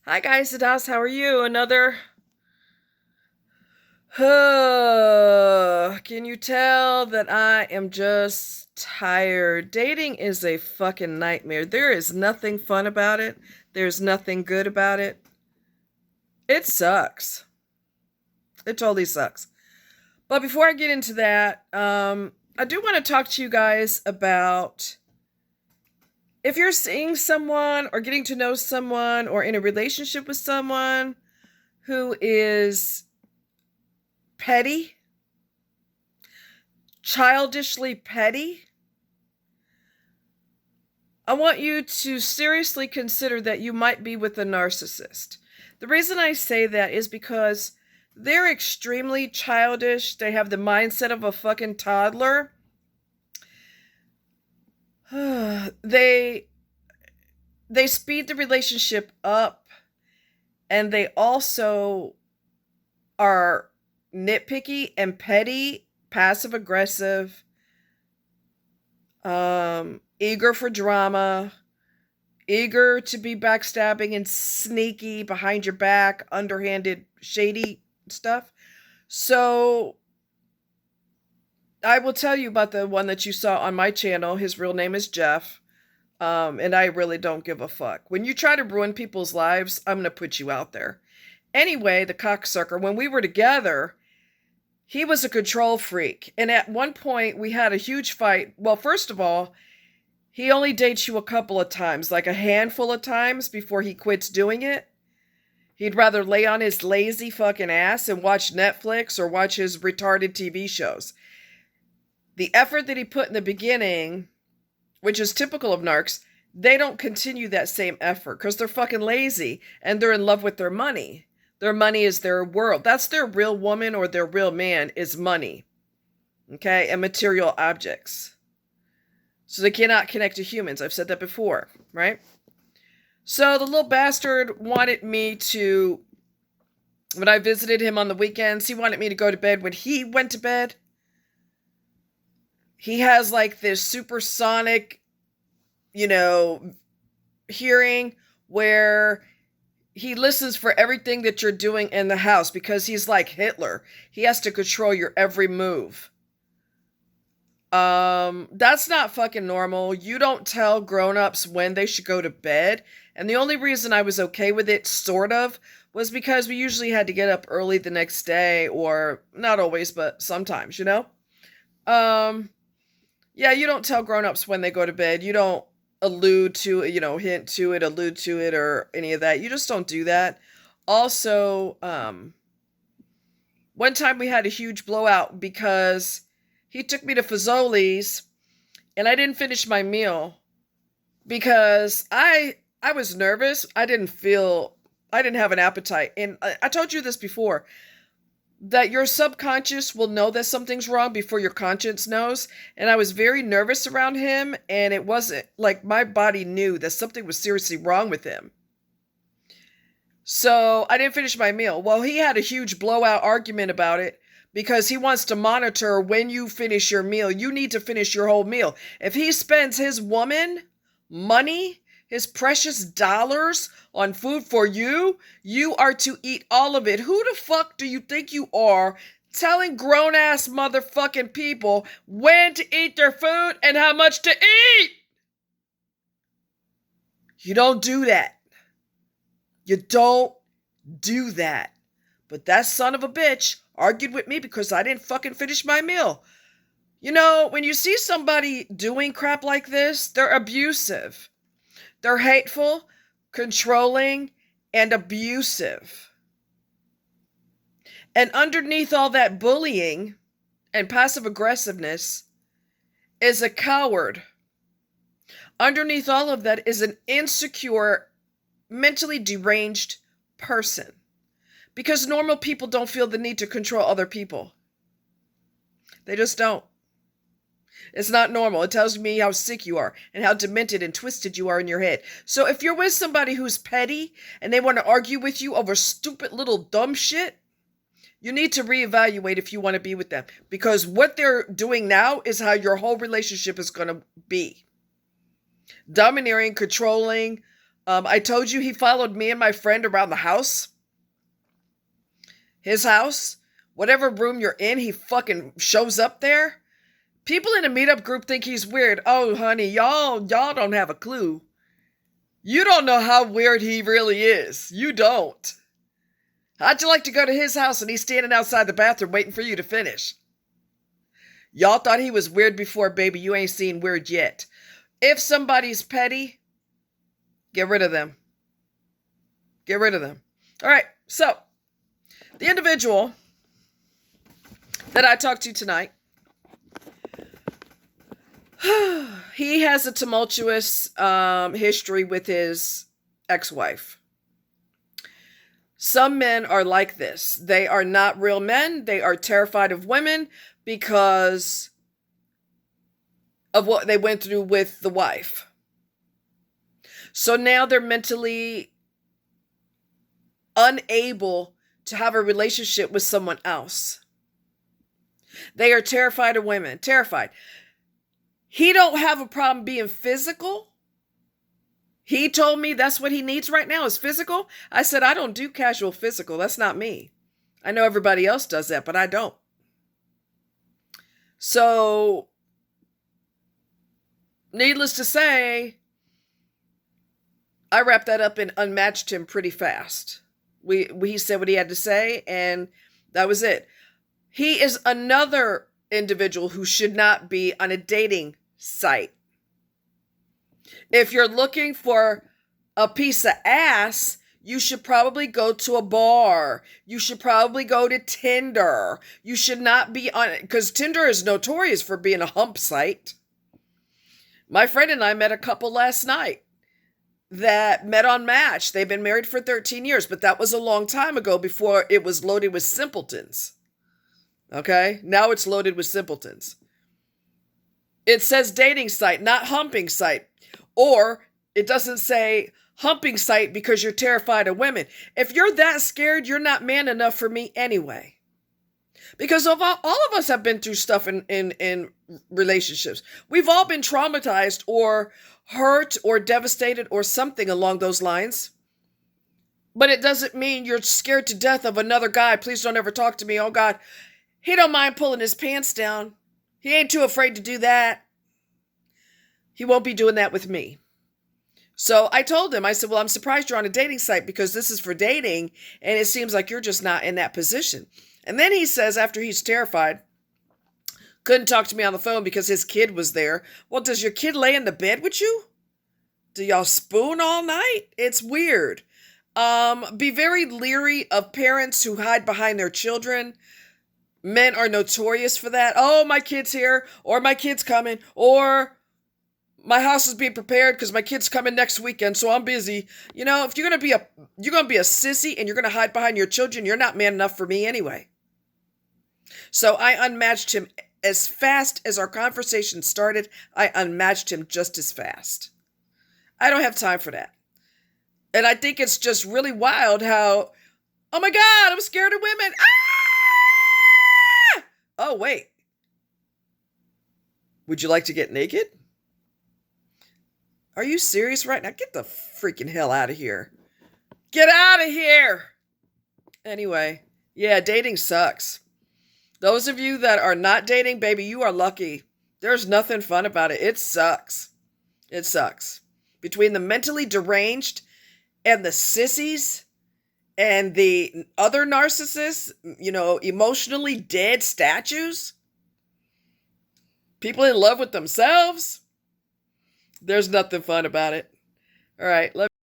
Hi guys, Adas, how are you? Can you tell that I am just tired? Dating is a fucking nightmare. There is nothing fun about it. There's nothing good about it. It sucks. It totally sucks. But before I get into that, I do want to talk to you guys about if you're seeing someone or getting to know someone or in a relationship with someone who is petty, childishly petty, I want you to seriously consider that you might be with a narcissist. The reason I say that is because they're extremely childish. They have the mindset of a fucking toddler. they they speed the relationship up, and they also are nitpicky and petty, passive aggressive, eager for drama, eager to be backstabbing and sneaky behind your back, underhanded, shady stuff. So I will tell you about the one that you saw on my channel. His real name is Jeff. And I really don't give a fuck. When you try to ruin people's lives, I'm going to put you out there. Anyway, the cocksucker, when we were together, he was a control freak. And at one point, we had a huge fight. Well, first of all, he only dates you a couple of times, like a handful of times before he quits doing it. He'd rather lay on his lazy fucking ass and watch Netflix or watch his retarded TV shows. The effort that he put in the beginning, which is typical of narcs, they don't continue that same effort because they're fucking lazy and they're in love with their money. Their money is their world. That's their real woman or their real man is money. Okay? And material objects. So they cannot connect to humans. I've said that before, right? So the little bastard wanted me to, when I visited him on the weekends, he wanted me to go to bed when he went to bed. He has like this supersonic, hearing where he listens for everything that you're doing in the house because he's like Hitler. He has to control your every move. That's not fucking normal. You don't tell grown-ups when they should go to bed. And the only reason I was okay with it, sort of, was because we usually had to get up early the next day, or not always, but sometimes, Yeah, you don't tell grown-ups when they go to bed. You don't allude to it, hint to it, allude to it, or any of that. You just don't do that. Also, one time we had a huge blowout because he took me to Fazoli's and I didn't finish my meal because I was nervous. I didn't have an appetite. And I told you this before, that your subconscious will know that something's wrong before your conscience knows. And I was very nervous around him, and it wasn't like my body knew that something was seriously wrong with him. So I didn't finish my meal. Well, he had a huge blowout argument about it because he wants to monitor when you finish your meal. You need to finish your whole meal. If he spends his woman money, his precious dollars on food for you, you are to eat all of it. Who the fuck do you think you are telling grown-ass motherfucking people when to eat their food and how much to eat? You don't do that. You don't do that. But that son of a bitch argued with me because I didn't fucking finish my meal. When you see somebody doing crap like this, they're abusive. They're hateful, controlling, and abusive. And underneath all that bullying and passive aggressiveness is a coward. Underneath all of that is an insecure, mentally deranged person. Because normal people don't feel the need to control other people. They just don't. It's not normal. It tells me how sick you are and how demented and twisted you are in your head. So if you're with somebody who's petty and they want to argue with you over stupid little dumb shit, you need to reevaluate if you want to be with them. Because what they're doing now is how your whole relationship is going to be. Domineering, controlling, I told you he followed me and my friend around the house. His house. Whatever room you're in, he fucking shows up there. People in a meetup group think he's weird. Oh, honey, y'all don't have a clue. You don't know how weird he really is. You don't. How'd you like to go to his house and he's standing outside the bathroom waiting for you to finish? Y'all thought he was weird before, baby. You ain't seen weird yet. If somebody's petty, get rid of them. Get rid of them. All right, so the individual that I talked to tonight, he has a tumultuous history with his ex-wife. Some men are like this. They are not real men. They are terrified of women because of what they went through with the wife. So now they're mentally unable to have a relationship with someone else. They are terrified of women. Terrified. He don't have a problem being physical. He told me that's what he needs right now is physical. I said, I don't do casual physical. That's not me. I know everybody else does that, but I don't. So, needless to say, I wrapped that up and unmatched him pretty fast. He said what he had to say, and that was it. He is another individual who should not be on a dating site. If you're looking for a piece of ass, you should probably go to a bar. You should probably go to Tinder. You should not be on it, because Tinder is notorious for being a hump site. My friend and I met a couple last night that met on Match. They've been married for 13 years, but that was a long time ago before it was loaded with simpletons. Okay? Now it's loaded with simpletons. It says dating site, not humping site. Or it doesn't say humping site because you're terrified of women. If you're that scared, you're not man enough for me anyway. Because all of us have been through stuff in relationships. We've all been traumatized or hurt or devastated or something along those lines. But it doesn't mean you're scared to death of another guy. Please don't ever talk to me. Oh, God. He don't mind pulling his pants down. He ain't too afraid to do that. He won't be doing that with me. So I told him, I said, well, I'm surprised you're on a dating site because this is for dating, and it seems like you're just not in that position. And then he says, after he's terrified, couldn't talk to me on the phone because his kid was there. Well, does your kid lay in the bed with you? Do y'all spoon all night? It's weird. Be very leery of parents who hide behind their children. Men are notorious for that. Oh, my kid's here, or my kid's coming, or my house is being prepared because my kid's coming next weekend, so I'm busy. You know, if you're gonna be a sissy and you're gonna hide behind your children, you're not man enough for me anyway. So I unmatched him as fast as our conversation started. I unmatched him just as fast. I don't have time for that. And I think it's just really wild how, oh my God, I'm scared of women. Ah! Oh, wait. Would you like to get naked? Are you serious right now? Get the freaking hell out of here. Get out of here. Anyway, yeah, dating sucks. Those of you that are not dating, baby, you are lucky. There's nothing fun about it. It sucks. It sucks. Between the mentally deranged and the sissies and the other narcissists, you know, emotionally dead statues, people in love with themselves, there's nothing fun about it. All right.